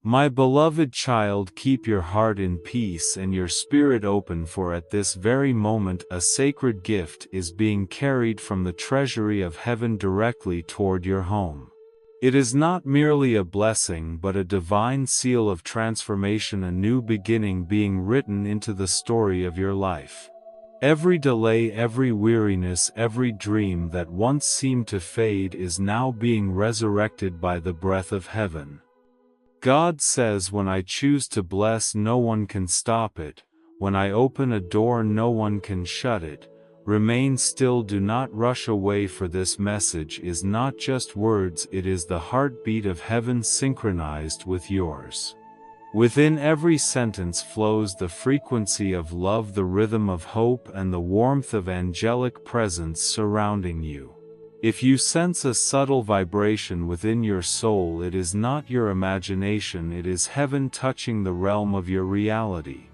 My beloved child, keep your heart in peace and your spirit open, for at this very moment a sacred gift is being carried from the treasury of heaven directly toward your home. It is not merely a blessing but a divine seal of transformation, a new beginning being written into the story of your life. Every delay, every weariness, every dream that once seemed to fade is now being resurrected by the breath of heaven. God says, when I choose to bless, no one can stop it. When I open a door, no one can shut it. Remain still, do not rush away, for this message is not just words, it is the heartbeat of heaven synchronized with yours. Within every sentence flows the frequency of love, the rhythm of hope, and the warmth of angelic presence surrounding you. If you sense a subtle vibration within your soul, it is not your imagination, it is heaven touching the realm of your reality.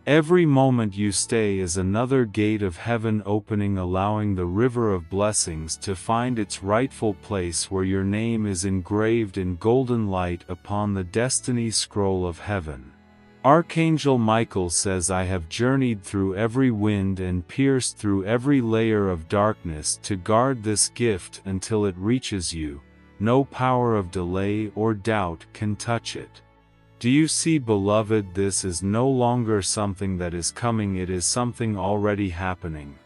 Every moment you stay is another gate of heaven opening, allowing the river of blessings to find its rightful place, where your name is engraved in golden light upon the destiny scroll of heaven. Archangel Michael says, I have journeyed through every wind and pierced through every layer of darkness to guard this gift until it reaches you. No power of delay or doubt can touch it. Do you see, beloved? This is no longer something that is coming, it is something already happening.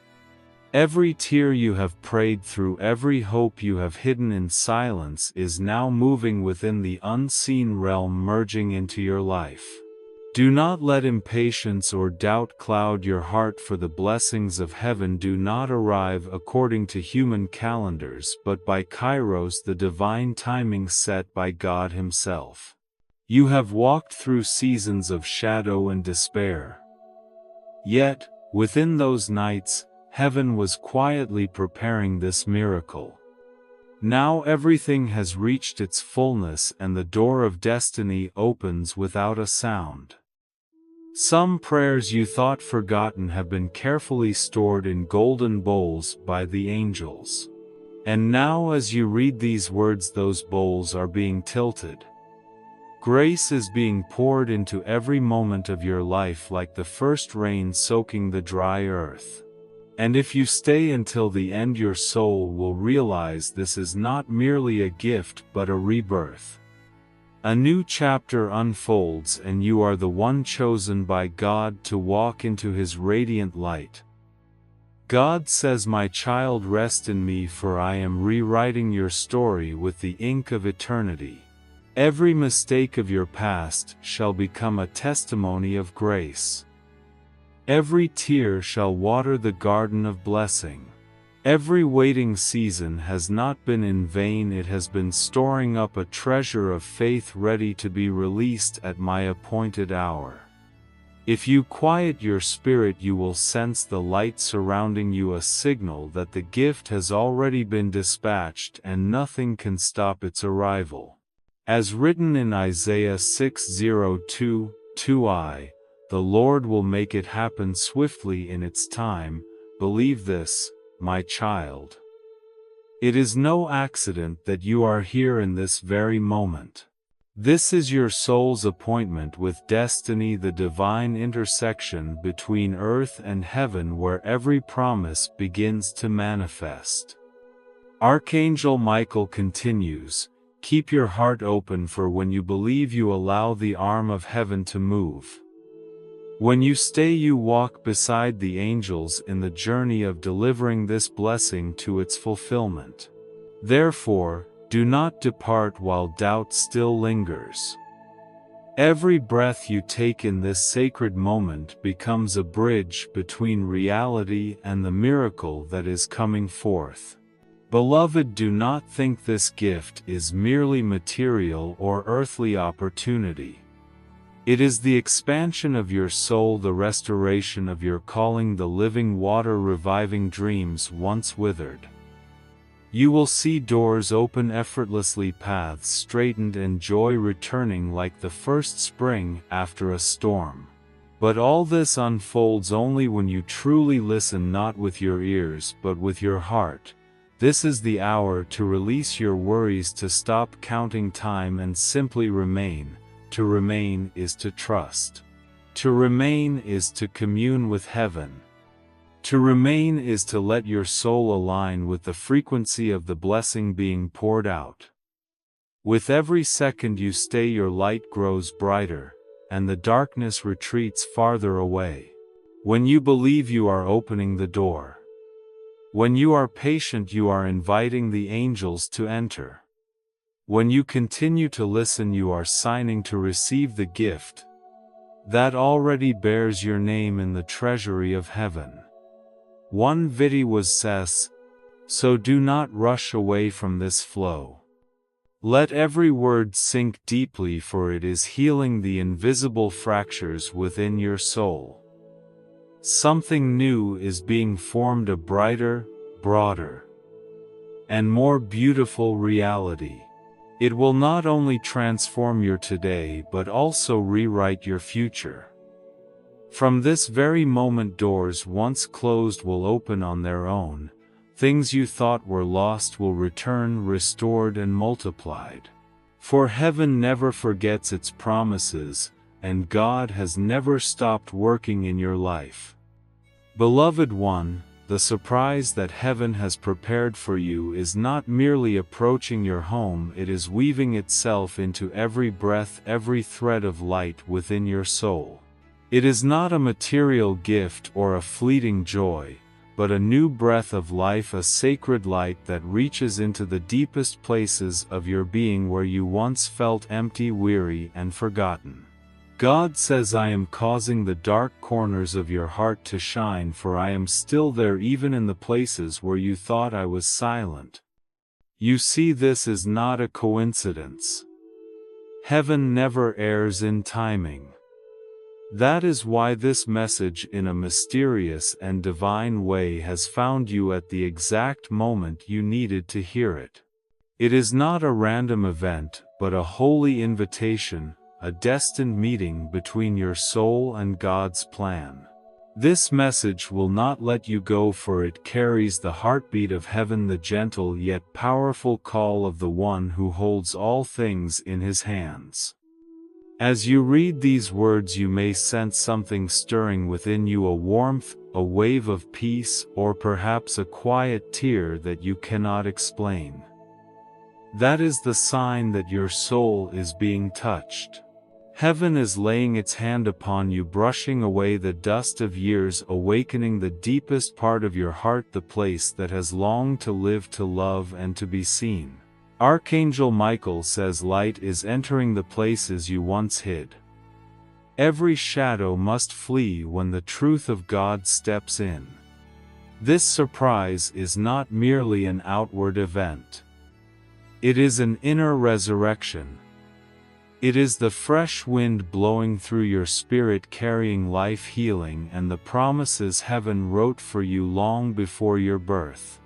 Every tear you have prayed through, every hope you have hidden in silence is now moving within the unseen realm, merging into your life. Do not let impatience or doubt cloud your heart, for the blessings of heaven do not arrive according to human calendars but by Kairos, the divine timing set by God Himself. You have walked through seasons of shadow and despair. Yet, within those nights, heaven was quietly preparing this miracle. Now everything has reached its fullness and the door of destiny opens without a sound. Some prayers you thought forgotten have been carefully stored in golden bowls by the angels. And now, as you read these words, those bowls are being tilted. Grace is being poured into every moment of your life, like the first rain soaking the dry earth. And if you stay until the end, your soul will realize this is not merely a gift but a rebirth. A new chapter unfolds, and you are the one chosen by God to walk into His radiant light. God says, my child, rest in me, for I am rewriting your story with the ink of eternity. Every mistake of your past shall become a testimony of grace. Every tear shall water the garden of blessing. Every waiting season has not been in vain, it has been storing up a treasure of faith ready to be released at my appointed hour. If you quiet your spirit, you will sense the light surrounding you, a signal that the gift has already been dispatched and nothing can stop its arrival. As written in Isaiah 6:2-2, the Lord will make it happen swiftly in its time. Believe this, my child. It is no accident that you are here in this very moment. This is your soul's appointment with destiny, the divine intersection between earth and heaven, where every promise begins to manifest. Archangel Michael continues, keep your heart open, for when you believe, you allow the arm of heaven to move. When you stay, you walk beside the angels in the journey of delivering this blessing to its fulfillment. Therefore, do not depart while doubt still lingers. Every breath you take in this sacred moment becomes a bridge between reality and the miracle that is coming forth. Beloved, do not think this gift is merely material or earthly opportunity. It is the expansion of your soul, the restoration of your calling, the living water reviving dreams once withered. You will see doors open effortlessly, paths straightened, and joy returning like the first spring after a storm. But all this unfolds only when you truly listen, not with your ears but with your heart. This is the hour to release your worries, to stop counting time and simply remain. To remain is to trust. To remain is to commune with heaven. To remain is to let your soul align with the frequency of the blessing being poured out. With every second you stay, your light grows brighter, and the darkness retreats farther away. When you believe, you are opening the door. When you are patient, you are inviting the angels to enter. When you continue to listen, you are signing to receive the gift that already bears your name in the treasury of heaven. One video was says, so do not rush away from this flow. Let every word sink deeply, for it is healing the invisible fractures within your soul. Something new is being formed, a brighter, broader, and more beautiful reality. It will not only transform your today but also rewrite your future. From this very moment, doors once closed will open on their own. Things you thought were lost will return, restored and multiplied. For heaven never forgets its promises, and God has never stopped working in your life. Beloved one, the surprise that heaven has prepared for you is not merely approaching your home, it is weaving itself into every breath, every thread of light within your soul. It is not a material gift or a fleeting joy, but a new breath of life, a sacred light that reaches into the deepest places of your being where you once felt empty, weary, and forgotten. God says, I am causing the dark corners of your heart to shine, for I am still there even in the places where you thought I was silent. You see, this is not a coincidence. Heaven never errs in timing. That is why this message, in a mysterious and divine way, has found you at the exact moment you needed to hear it. It is not a random event, but a holy invitation, a destined meeting between your soul and God's plan. This message will not let you go, for it carries the heartbeat of heaven, the gentle yet powerful call of the one who holds all things in his hands. As you read these words, you may sense something stirring within you, a warmth, a wave of peace, or perhaps a quiet tear that you cannot explain. That is the sign that your soul is being touched. Heaven is laying its hand upon you, brushing away the dust of years, awakening the deepest part of your heart, the place that has longed to live, to love, and to be seen. Archangel Michael says light is entering the places you once hid. Every shadow must flee when the truth of God steps in. This surprise is not merely an outward event. It is an inner resurrection. It is the fresh wind blowing through your spirit, carrying life, healing, and the promises heaven wrote for you long before your birth.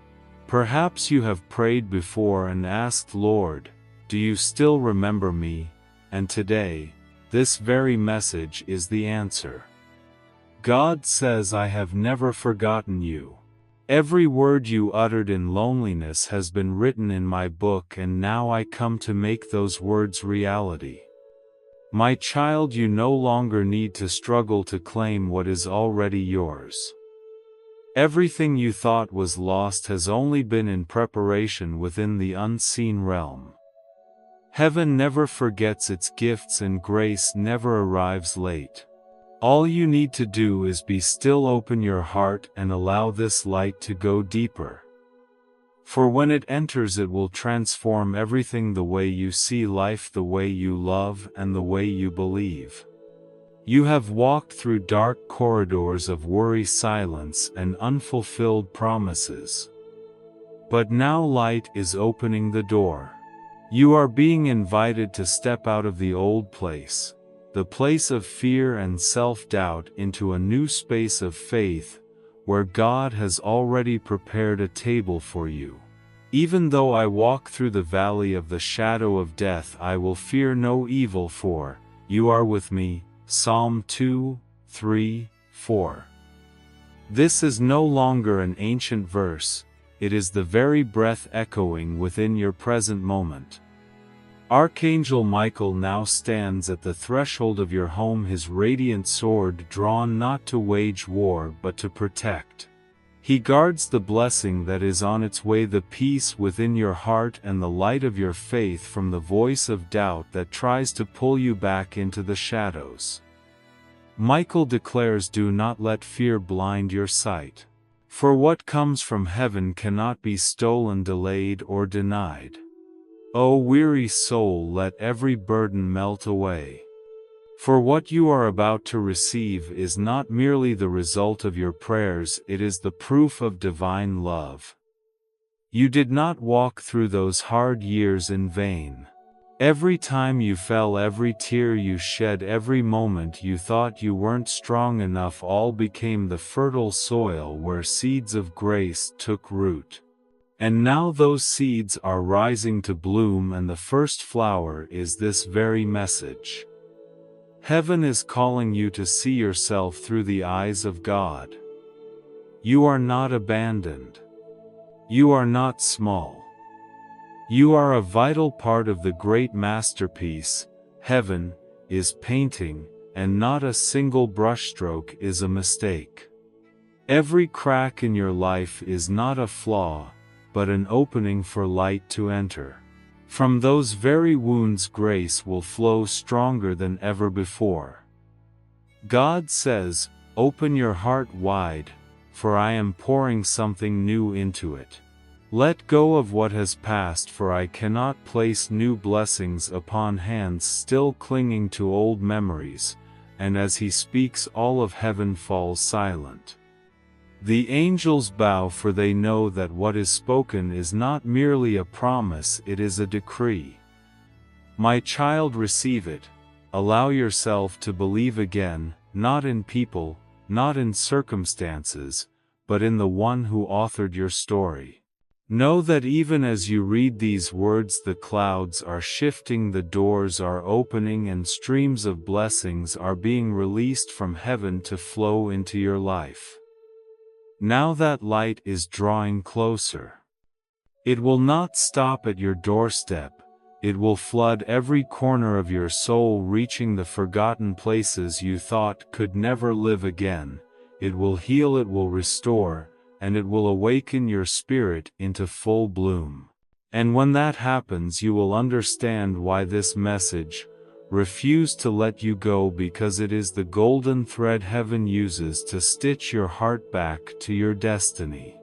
Perhaps you have prayed before and asked, Lord, do you still remember me? And today, this very message is the answer. God says, I have never forgotten you. Every word you uttered in loneliness has been written in my book, and now I come to make those words reality. My child, you no longer need to struggle to claim what is already yours. Everything you thought was lost has only been in preparation within the unseen realm. Heaven never forgets its gifts, and grace never arrives late. All you need to do is be still, open your heart, and allow this light to go deeper. For when it enters, it will transform everything: the way you see life, the way you love, and the way you believe. You have walked through dark corridors of worry, silence, and unfulfilled promises. But now light is opening the door. You are being invited to step out of the old place, the place of fear and self-doubt, into a new space of faith, where God has already prepared a table for you. Even though I walk through the valley of the shadow of death, I will fear no evil, for you are with me. Psalm 2, 3, 4. This is no longer an ancient verse, it is the very breath echoing within your present moment. Archangel Michael now stands at the threshold of your home, his radiant sword drawn not to wage war but to protect. He guards the blessing that is on its way, the peace within your heart and the light of your faith from the voice of doubt that tries to pull you back into the shadows. Michael declares, do not let fear blind your sight. For what comes from heaven cannot be stolen, delayed, or denied. O weary soul, let every burden melt away. For what you are about to receive is not merely the result of your prayers, it is the proof of divine love. You did not walk through those hard years in vain. Every time you fell, every tear you shed, every moment you thought you weren't strong enough, all became the fertile soil where seeds of grace took root. And now those seeds are rising to bloom, and the first flower is this very message. Heaven is calling you to see yourself through the eyes of God. You are not abandoned. You are not small. You are a vital part of the great masterpiece heaven is painting, and not a single brushstroke is a mistake. Every crack in your life is not a flaw, but an opening for light to enter. From those very wounds grace will flow stronger than ever before. God says, open your heart wide, for I am pouring something new into it. Let go of what has passed, for I cannot place new blessings upon hands still clinging to old memories, and as he speaks all of heaven falls silent. The angels bow, for they know that what is spoken is not merely a promise, it is a decree. My child, receive it. Allow yourself to believe again, not in people, not in circumstances, but in the one who authored your story. Know that even as you read these words, the clouds are shifting, the doors are opening, and streams of blessings are being released from heaven to flow into your life. Now that light is drawing closer. It will not stop at your doorstep, it will flood every corner of your soul, reaching the forgotten places you thought could never live again. It will heal, it will restore, and it will awaken your spirit into full bloom. And when that happens, you will understand why this message, refuse to let you go, because it is the golden thread heaven uses to stitch your heart back to your destiny.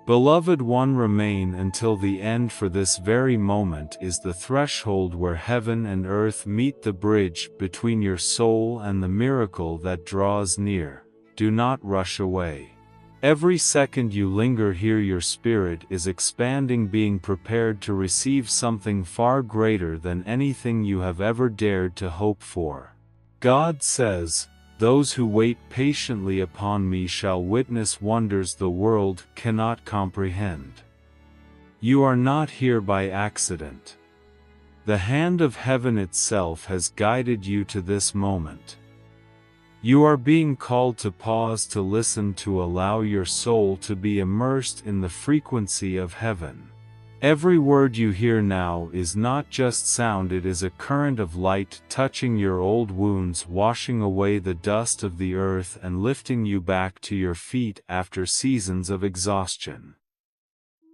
Beloved one, remain until the end, for this very moment is the threshold where heaven and earth meet, the bridge between your soul and the miracle that draws near. Do not rush away. Every second you linger here, your spirit is expanding, being prepared to receive something far greater than anything you have ever dared to hope for. God says, those who wait patiently upon me shall witness wonders the world cannot comprehend. You are not here by accident. The hand of heaven itself has guided you to this moment. You are being called to pause, to listen, to allow your soul to be immersed in the frequency of heaven. Every word you hear now is not just sound, it is a current of light touching your old wounds, washing away the dust of the earth and lifting you back to your feet after seasons of exhaustion.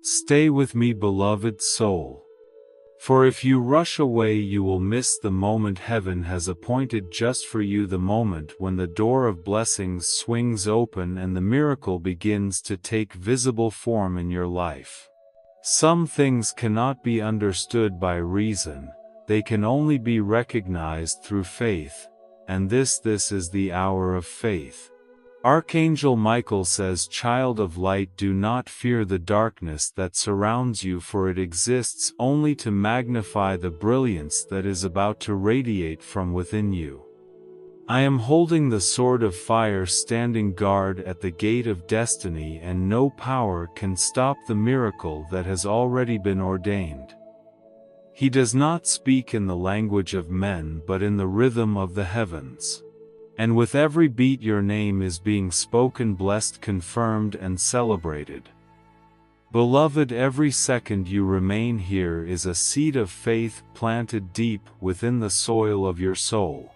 Stay with me, beloved soul. For if you rush away, you will miss the moment heaven has appointed just for you, the moment when the door of blessings swings open and the miracle begins to take visible form in your life. Some things cannot be understood by reason, they can only be recognized through faith, and this is the hour of faith. Archangel Michael says, child of light, do not fear the darkness that surrounds you, for it exists only to magnify the brilliance that is about to radiate from within you. I am holding the sword of fire, standing guard at the gate of destiny, and no power can stop the miracle that has already been ordained. He does not speak in the language of men but in the rhythm of the heavens. And with every beat your name is being spoken, blessed, confirmed, and celebrated. Beloved, every second you remain here is a seed of faith planted deep within the soil of your soul.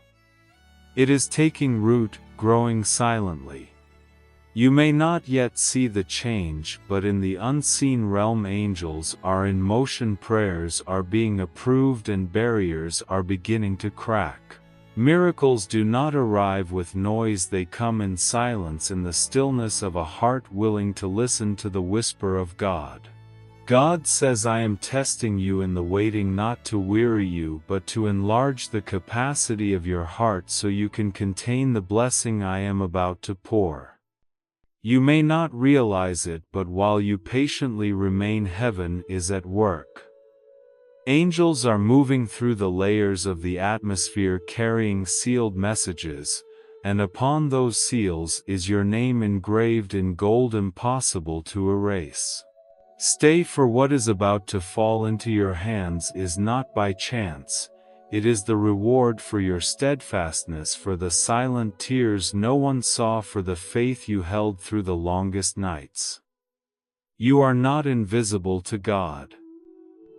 It is taking root, growing silently. You may not yet see the change, but in the unseen realm angels are in motion, prayers are being approved, and barriers are beginning to crack. Miracles do not arrive with noise, they come in silence, in the stillness of a heart willing to listen to the whisper of God. God says, I am testing you in the waiting, not to weary you, but to enlarge the capacity of your heart so you can contain the blessing I am about to pour. You may not realize it, but while you patiently remain, heaven is at work. Angels are moving through the layers of the atmosphere carrying sealed messages, and upon those seals is your name engraved in gold, impossible to erase. Stay, for what is about to fall into your hands is not by chance. It is the reward for your steadfastness, for the silent tears no one saw, for the faith you held through the longest nights. You are not invisible to God.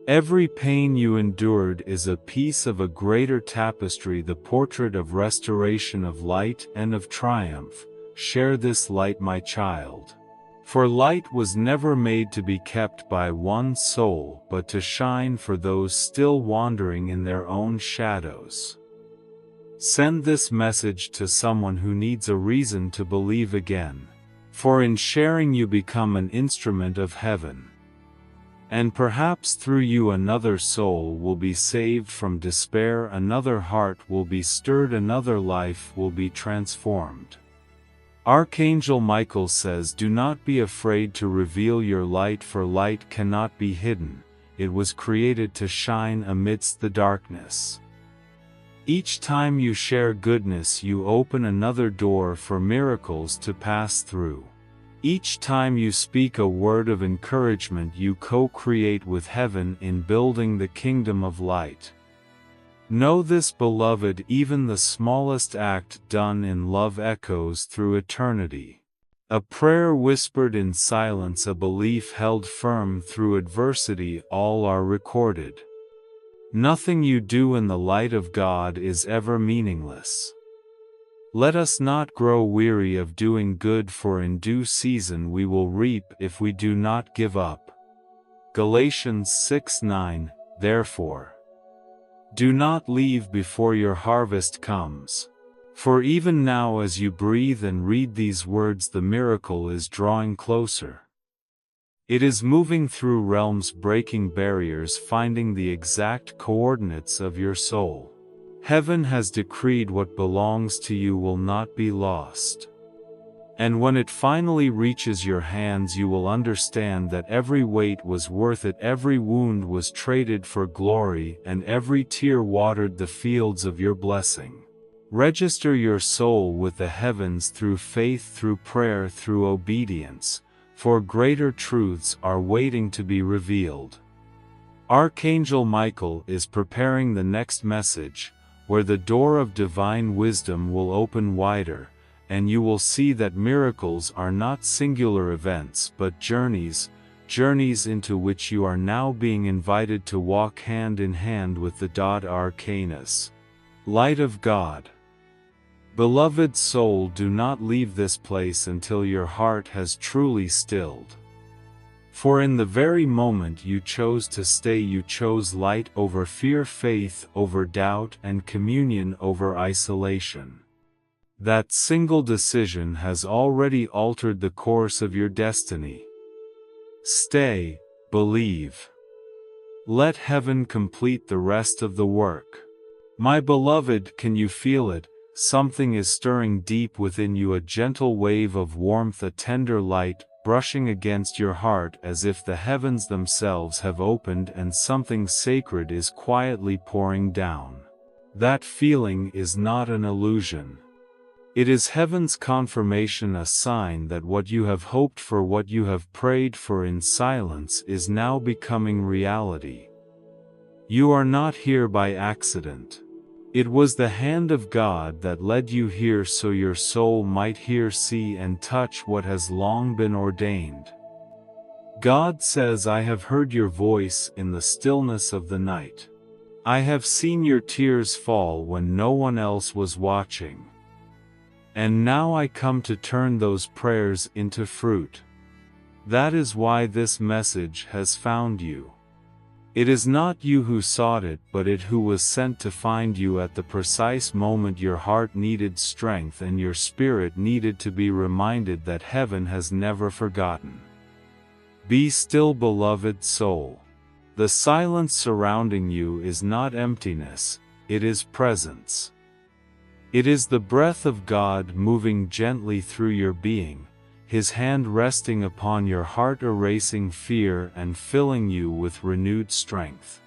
Every pain you endured is a piece of a greater tapestry, the portrait of restoration, of light and of triumph. Share this light, my child. For light was never made to be kept by one soul, but to shine for those still wandering in their own shadows. Send this message to someone who needs a reason to believe again. For in sharing you become an instrument of heaven. And perhaps through you another soul will be saved from despair, another heart will be stirred, another life will be transformed. Archangel Michael says, do not be afraid to reveal your light, for light cannot be hidden. It was created to shine amidst the darkness. Each time you share goodness, you open another door for miracles to pass through. Each time you speak a word of encouragement, you co-create with heaven in building the kingdom of light. Know this, beloved, even the smallest act done in love echoes through eternity. A prayer whispered in silence, a belief held firm through adversity, all are recorded. Nothing you do in the light of God is ever meaningless. Let us not grow weary of doing good, for in due season we will reap if we do not give up. Galatians 6:9. Therefore, do not leave before your harvest comes. For even now, as you breathe and read these words, the miracle is drawing closer. It is moving through realms, breaking barriers, finding the exact coordinates of your soul. Heaven has decreed what belongs to you will not be lost. And when it finally reaches your hands, you will understand that every weight was worth it, every wound was traded for glory, and every tear watered the fields of your blessing. Register your soul with the heavens through faith, through prayer, through obedience, for greater truths are waiting to be revealed. Archangel Michael is preparing the next message, where the door of divine wisdom will open wider, and you will see that miracles are not singular events but journeys into which you are now being invited to walk hand in hand with the Arcanus, Light of God. Beloved soul, do not leave this place until your heart has truly stilled. For in the very moment you chose to stay, you chose light over fear, faith over doubt, and communion over isolation. That single decision has already altered the course of your destiny. Stay, believe. Let heaven complete the rest of the work. My beloved, can you feel it? Something is stirring deep within you, a gentle wave of warmth, a tender light, brushing against your heart as if the heavens themselves have opened and something sacred is quietly pouring down. That feeling is not an illusion. It is heaven's confirmation, a sign that what you have hoped for, what you have prayed for in silence, is now becoming reality. You are not here by accident. It was the hand of God that led you here so your soul might hear, see, and touch what has long been ordained. God says, I have heard your voice in the stillness of the night. I have seen your tears fall when no one else was watching. And now I come to turn those prayers into fruit. That is why this message has found you. It is not you who sought it, but it who was sent to find you at the precise moment your heart needed strength and your spirit needed to be reminded that heaven has never forgotten. Be still, beloved soul. The silence surrounding you is not emptiness, it is presence. It is the breath of God moving gently through your being, His hand resting upon your heart, erasing fear and filling you with renewed strength.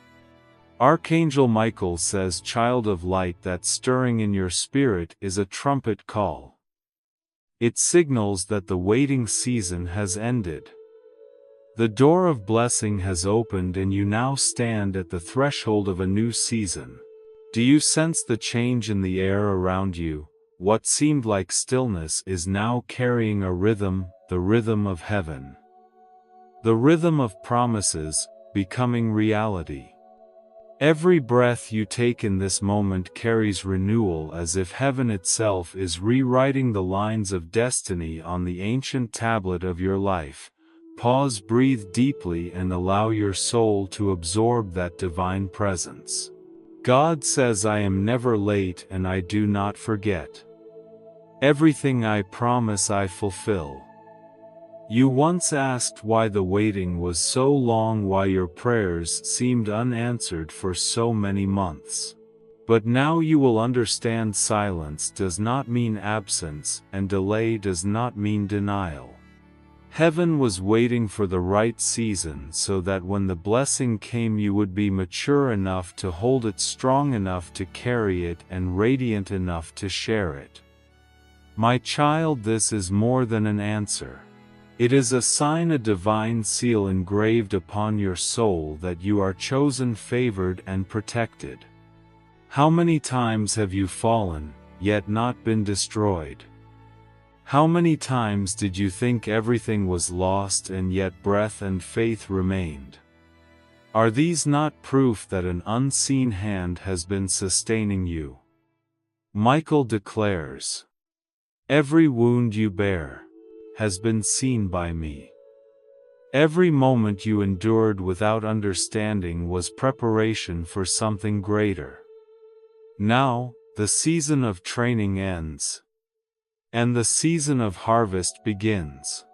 Archangel Michael says, child of light, that stirring in your spirit is a trumpet call. It signals that the waiting season has ended. The door of blessing has opened and you now stand at the threshold of a new season. Do you sense the change in the air around you? What seemed like stillness is now carrying a rhythm, the rhythm of heaven. The rhythm of promises, becoming reality. Every breath you take in this moment carries renewal, as if heaven itself is rewriting the lines of destiny on the ancient tablet of your life. Pause, breathe deeply, and allow your soul to absorb that divine presence. God says, I am never late and I do not forget. Everything I promise I fulfill. You once asked why the waiting was so long, why your prayers seemed unanswered for so many months. But now you will understand, silence does not mean absence, and delay does not mean denial. Heaven was waiting for the right season so that when the blessing came you would be mature enough to hold it, strong enough to carry it, and radiant enough to share it. My child, this is more than an answer. It is a sign, a divine seal engraved upon your soul that you are chosen, favored, and protected. How many times have you fallen, yet not been destroyed? How many times did you think everything was lost and yet breath and faith remained? Are these not proof that an unseen hand has been sustaining you? Michael declares, every wound you bear has been seen by me. Every moment you endured without understanding was preparation for something greater. Now, the season of training ends, and the season of harvest begins.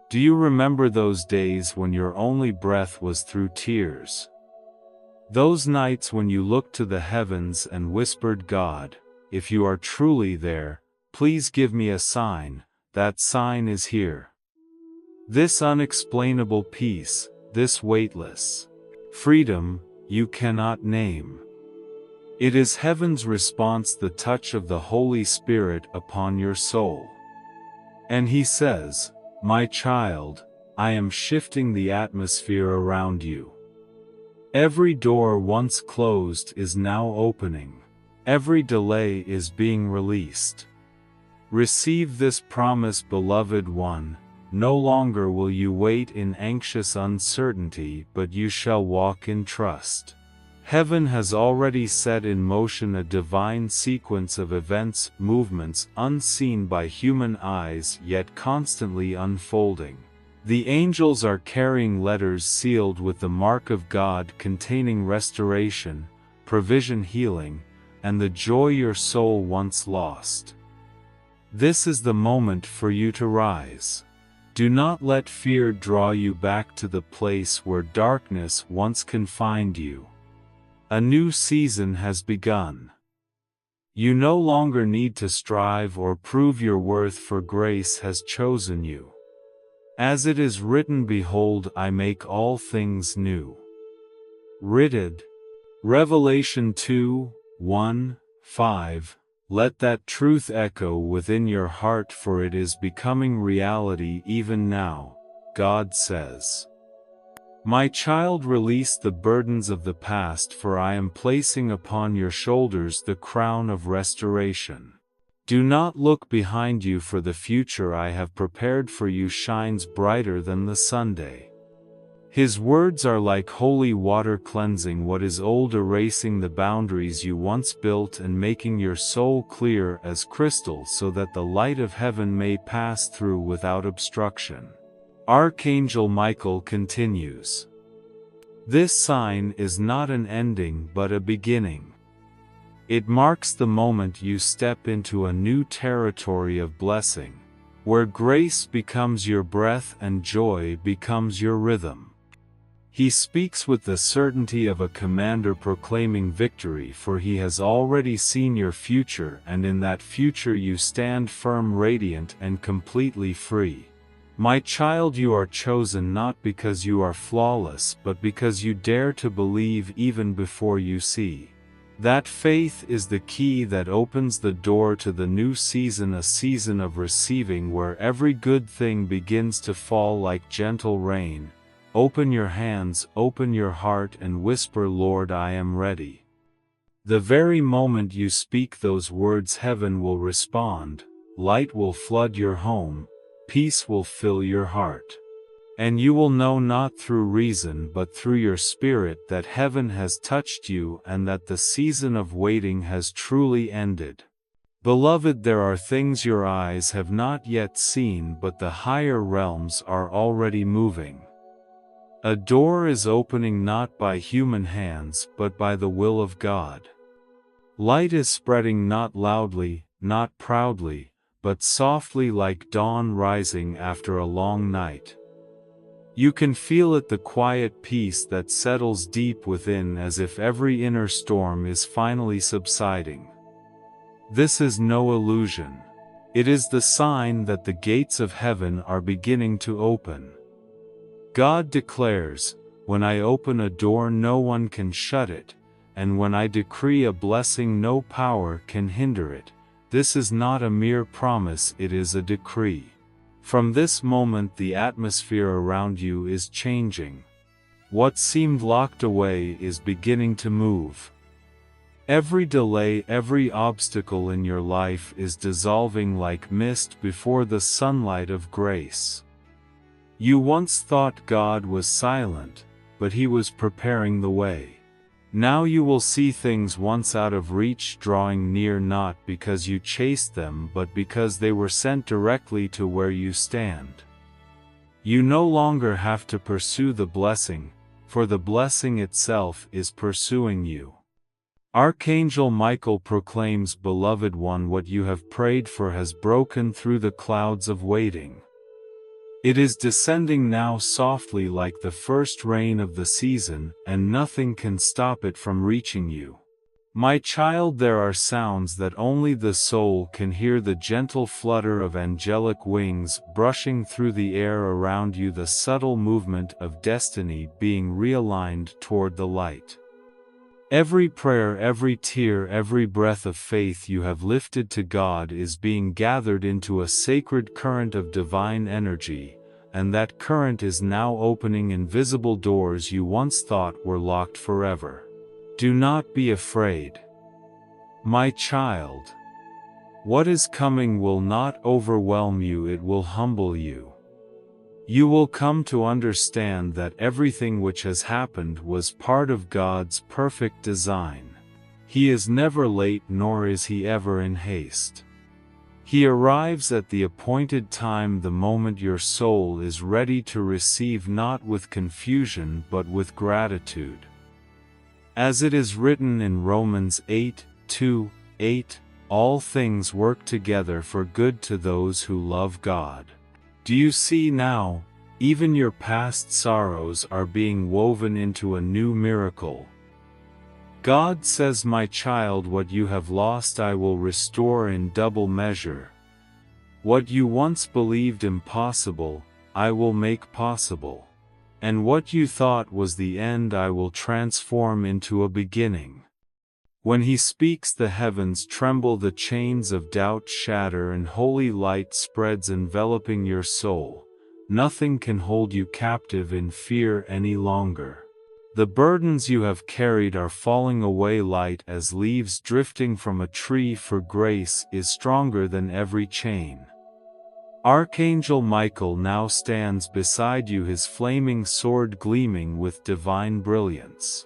Do you remember those days when your only breath was through tears? Those nights when you looked to the heavens and whispered, God, if you are truly there, please give me a sign. That sign is here. This unexplainable peace, this weightless freedom you cannot name. It is heaven's response, the touch of the Holy Spirit upon your soul. And He says, my child, I am shifting the atmosphere around you. Every door once closed is now opening. Every delay is being released. Receive this promise, beloved one. No longer will you wait in anxious uncertainty, but you shall walk in trust. Heaven has already set in motion a divine sequence of events, movements unseen by human eyes yet constantly unfolding. The angels are carrying letters sealed with the mark of God, containing restoration, provision, healing, and the joy your soul once lost. This is the moment for you to rise. Do not let fear draw you back to the place where darkness once confined you. A new season has begun. You no longer need to strive or prove your worth, for grace has chosen you. As it is written, behold, I make all things new. Written. Revelation 2:1-5. Let that truth echo within your heart, for it is becoming reality even now, God says. My child, release the burdens of the past, for I am placing upon your shoulders the crown of restoration. Do not look behind you, for the future I have prepared for you shines brighter than the Sunday. His words are like holy water cleansing what is old, erasing the boundaries you once built and making your soul clear as crystal so that the light of heaven may pass through without obstruction. Archangel Michael continues. This sign is not an ending but a beginning. It marks the moment you step into a new territory of blessing, where grace becomes your breath and joy becomes your rhythm. He speaks with the certainty of a commander proclaiming victory, for he has already seen your future, and in that future you stand firm, radiant, and completely free. My child, you are chosen not because you are flawless, but because you dare to believe even before you see. That faith is the key that opens the door to the new season, a season of receiving where every good thing begins to fall like gentle rain. Open your hands, open your heart, and whisper, Lord, I am ready. The very moment you speak those words, heaven will respond, light will flood your home, peace will fill your heart. And you will know not through reason but through your spirit that heaven has touched you and that the season of waiting has truly ended. Beloved, there are things your eyes have not yet seen, but the higher realms are already moving. A door is opening not by human hands but by the will of God. Light is spreading not loudly, not proudly, but softly like dawn rising after a long night. You can feel it, the quiet peace that settles deep within, as if every inner storm is finally subsiding. This is no illusion. It is the sign that the gates of heaven are beginning to open. God declares, when I open a door no one can shut it, and when I decree a blessing no power can hinder it. This is not a mere promise, it is a decree. From this moment the atmosphere around you is changing. What seemed locked away is beginning to move. Every delay, every obstacle in your life is dissolving like mist before the sunlight of grace. You once thought God was silent, but He was preparing the way. Now you will see things once out of reach drawing near, not because you chased them but because they were sent directly to where you stand. You no longer have to pursue the blessing, for the blessing itself is pursuing you. Archangel Michael proclaims, Beloved one, what you have prayed for has broken through the clouds of waiting. It is descending now softly like the first rain of the season, and nothing can stop it from reaching you. My child, there are sounds that only the soul can hear, the gentle flutter of angelic wings brushing through the air around you, the subtle movement of destiny being realigned toward the light. Every prayer, every tear, every breath of faith you have lifted to God is being gathered into a sacred current of divine energy, and that current is now opening invisible doors you once thought were locked forever. Do not be afraid. My child. What is coming will not overwhelm you, it will humble you. You will come to understand that everything which has happened was part of God's perfect design. He is never late, nor is He ever in haste. He arrives at the appointed time, the moment your soul is ready to receive, not with confusion but with gratitude. As it is written in Romans 8:2-8, all things work together for good to those who love God. Do you see now? Even your past sorrows are being woven into a new miracle. God says, My child, what you have lost I will restore in double measure. What you once believed impossible, I will make possible. And what you thought was the end I will transform into a beginning. When He speaks, the heavens tremble, the chains of doubt shatter, and holy light spreads, enveloping your soul. Nothing can hold you captive in fear any longer. The burdens you have carried are falling away light as leaves drifting from a tree, for grace is stronger than every chain. Archangel Michael now stands beside you, his flaming sword gleaming with divine brilliance.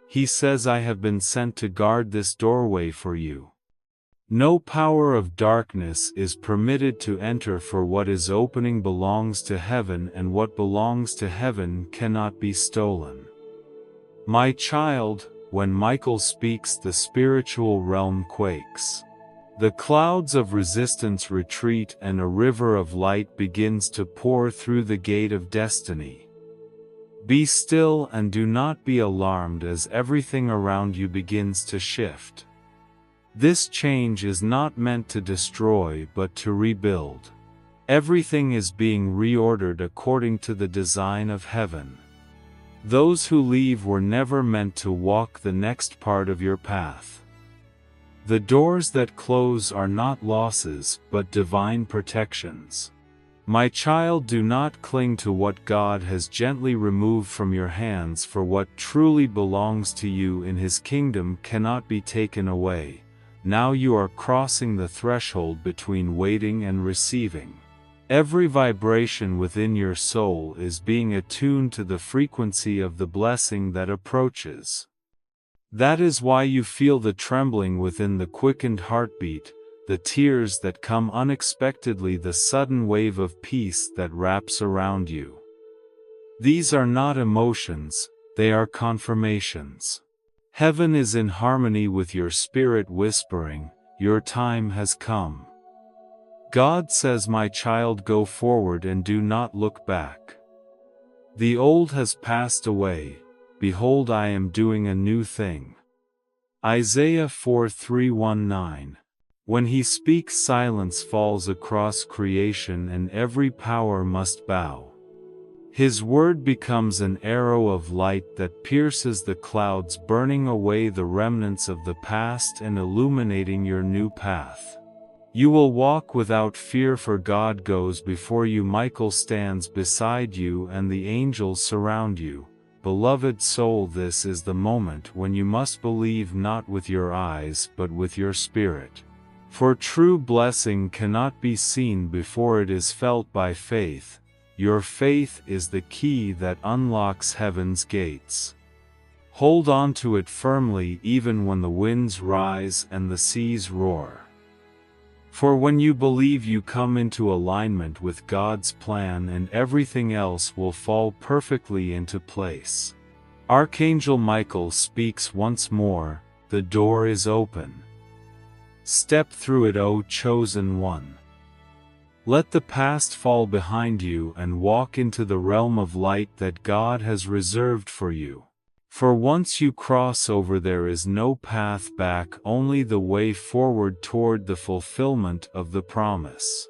He says, I have been sent to guard this doorway for you. No power of darkness is permitted to enter, for what is opening belongs to heaven, and what belongs to heaven cannot be stolen. My child, when Michael speaks, the spiritual realm quakes. The clouds of resistance retreat, and a river of light begins to pour through the gate of destiny. Be still and do not be alarmed as everything around you begins to shift. This change is not meant to destroy but to rebuild. Everything is being reordered according to the design of heaven. Those who leave were never meant to walk the next part of your path. The doors that close are not losses, but divine protections. My child, do not cling to what God has gently removed from your hands, for what truly belongs to you in His kingdom cannot be taken away. Now you are crossing the threshold between waiting and receiving. Every vibration within your soul is being attuned to the frequency of the blessing that approaches. That is why you feel the trembling within, the quickened heartbeat, the tears that come unexpectedly, the sudden wave of peace that wraps around you. These are not emotions, they are confirmations. Heaven is in harmony with your spirit, whispering, your time has come. God says, my child, go forward and do not look back. The old has passed away. Behold, I am doing a new thing. Isaiah 4:3-9. When He speaks, silence falls across creation, and every power must bow. His word becomes an arrow of light that pierces the clouds, burning away the remnants of the past and illuminating your new path. You will walk without fear, for God goes before you. Michael stands beside you, and the angels surround you. Beloved soul, this is the moment when you must believe, not with your eyes but with your spirit. For true blessing cannot be seen before it is felt by faith. Your faith is the key that unlocks heaven's gates. Hold on to it firmly, even when the winds rise and the seas roar. For when you believe, you come into alignment with God's plan, and everything else will fall perfectly into place. Archangel Michael speaks once more, the door is open. Step through it, O chosen one. Let the past fall behind you and walk into the realm of light that God has reserved for you. For once you cross over, there is no path back, only the way forward toward the fulfillment of the promise.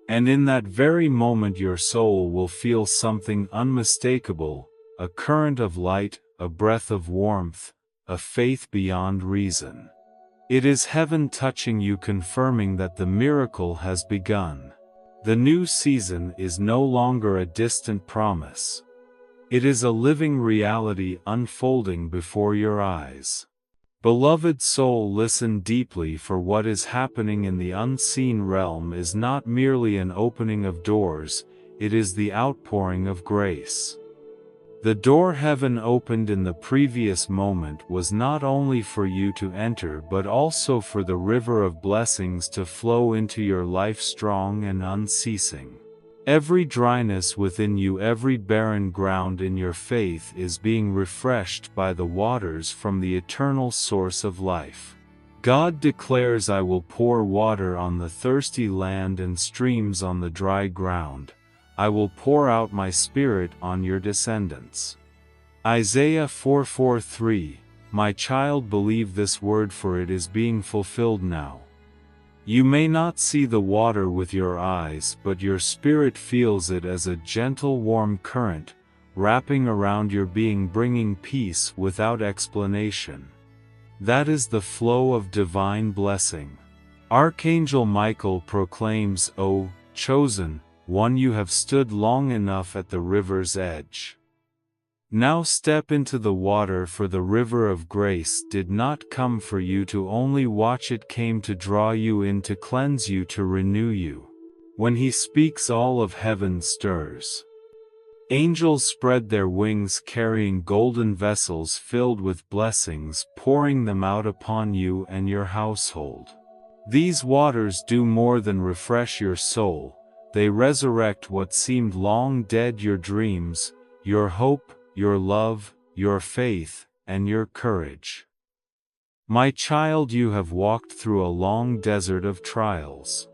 And in that very moment your soul will feel something unmistakable, a current of light, a breath of warmth, a faith beyond reason. It is heaven touching you, confirming that the miracle has begun. The new season is no longer a distant promise. It is a living reality unfolding before your eyes. Beloved soul, listen deeply, for what is happening in the unseen realm is not merely an opening of doors, it is the outpouring of grace. The door heaven opened in the previous moment was not only for you to enter but also for the river of blessings to flow into your life, strong and unceasing. Every dryness within you, every barren ground in your faith is being refreshed by the waters from the eternal source of life. God declares, I will pour water on the thirsty land and streams on the dry ground. I will pour out my spirit on your descendants. Isaiah 4:3. My child, believe this word, for it is being fulfilled now. You may not see the water with your eyes, but your spirit feels it as a gentle, warm current, wrapping around your being, bringing peace without explanation. That is the flow of divine blessing. Archangel Michael proclaims, O chosen one, you have stood long enough at the river's edge. Now step into the water, for the river of grace did not come for you to only watch, it came to draw you in, to cleanse you, to renew you. When he speaks, all of heaven stirs. Angels spread their wings carrying golden vessels filled with blessings, pouring them out upon you and your household. These waters do more than refresh your soul, they resurrect what seemed long dead: your dreams, your hope, your love, your faith, and your courage. My child, you have walked through a long desert of trials.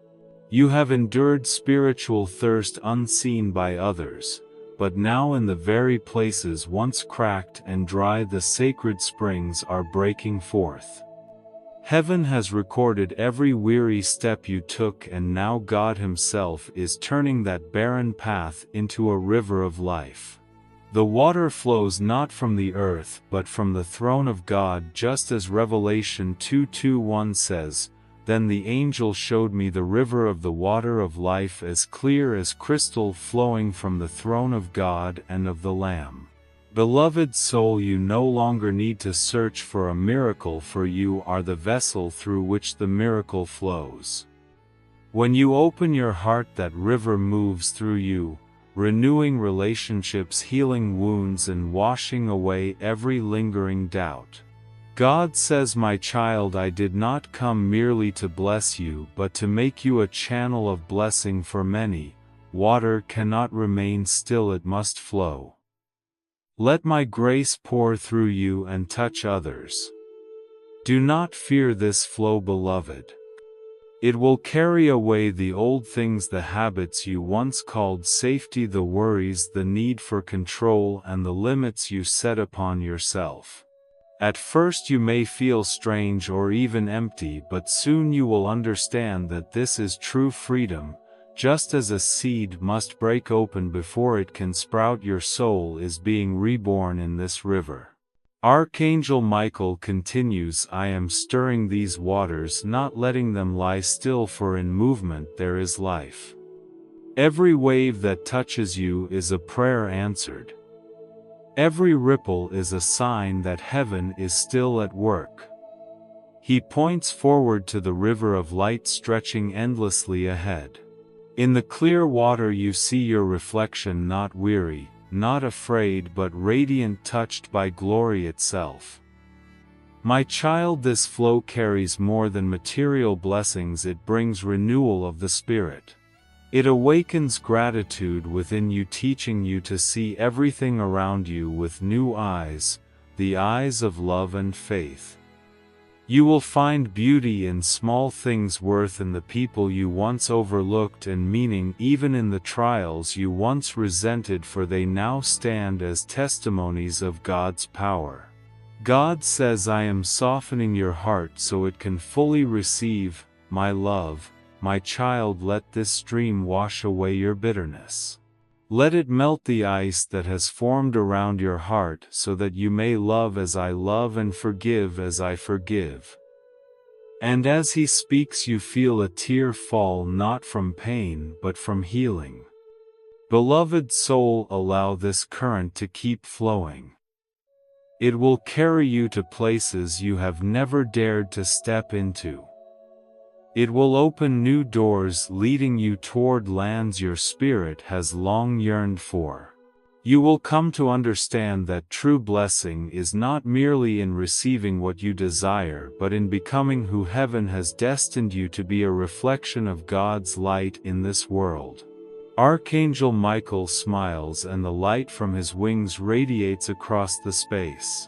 You have endured spiritual thirst unseen by others, but now in the very places once cracked and dry, the sacred springs are breaking forth. Heaven has recorded every weary step you took, and now God Himself is turning that barren path into a river of life. The water flows not from the earth but from the throne of God, just as Revelation 2:1 says, "Then the angel showed me the river of the water of life, as clear as crystal, flowing from the throne of God and of the Lamb." Beloved soul, you no longer need to search for a miracle, for you are the vessel through which the miracle flows. When you open your heart, that river moves through you, renewing relationships, healing wounds, and washing away every lingering doubt. God says, "My child, I did not come merely to bless you, but to make you a channel of blessing for many. Water cannot remain still, it must flow. Let my grace pour through you and touch others." Do not fear this flow, beloved. It will carry away the old things, the habits you once called safety, the worries, the need for control, and the limits you set upon yourself. At first you may feel strange or even empty, but soon you will understand that this is true freedom. Just as a seed must break open before it can sprout, your soul is being reborn in this river. Archangel Michael continues, "I am stirring these waters, not letting them lie still, for in movement there is life. Every wave that touches you is a prayer answered. Every ripple is a sign that heaven is still at work." He points forward to the river of light stretching endlessly ahead. In the clear water you see your reflection, not weary, not afraid, but radiant, touched by glory itself. My child, this flow carries more than material blessings, it brings renewal of the spirit. It awakens gratitude within you, teaching you to see everything around you with new eyes, the eyes of love and faith. You will find beauty in small things, worth in the people you once overlooked, and meaning even in the trials you once resented, for they now stand as testimonies of God's power. God says, "I am softening your heart so it can fully receive my love." My child, let this stream wash away your bitterness. Let it melt the ice that has formed around your heart, so that you may love as I love and forgive as I forgive. And as he speaks, you feel a tear fall, not from pain but from healing. Beloved soul, allow this current to keep flowing. It will carry you to places you have never dared to step into. It will open new doors, leading you toward lands your spirit has long yearned for. You will come to understand that true blessing is not merely in receiving what you desire, but in becoming who heaven has destined you to be, a reflection of God's light in this world. Archangel Michael smiles, and the light from his wings radiates across the space.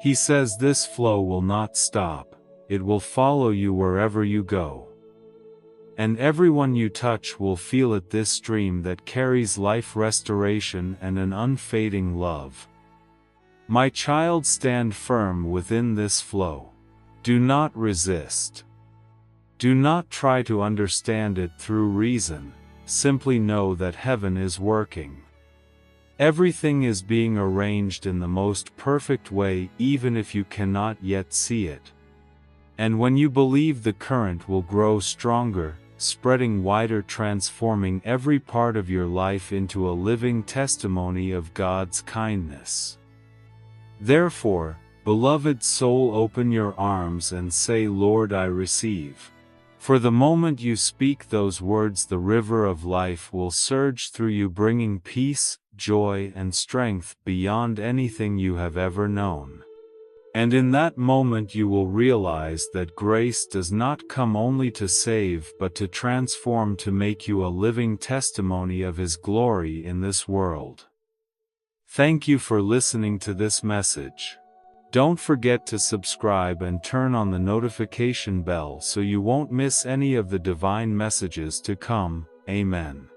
He says, "This flow will not stop. It will follow you wherever you go. And everyone you touch will feel it, this stream that carries life, restoration, and an unfading love." My child, stand firm within this flow. Do not resist. Do not try to understand it through reason, simply know that heaven is working. Everything is being arranged in the most perfect way, even if you cannot yet see it. And when you believe, the current will grow stronger, spreading wider, transforming every part of your life into a living testimony of God's kindness. Therefore, beloved soul, open your arms and say, "Lord, I receive." For the moment you speak those words, the river of life will surge through you, bringing peace, joy, and strength beyond anything you have ever known. And in that moment you will realize that grace does not come only to save but to transform, to make you a living testimony of His glory in this world. Thank you for listening to this message. Don't forget to subscribe and turn on the notification bell so you won't miss any of the divine messages to come. Amen.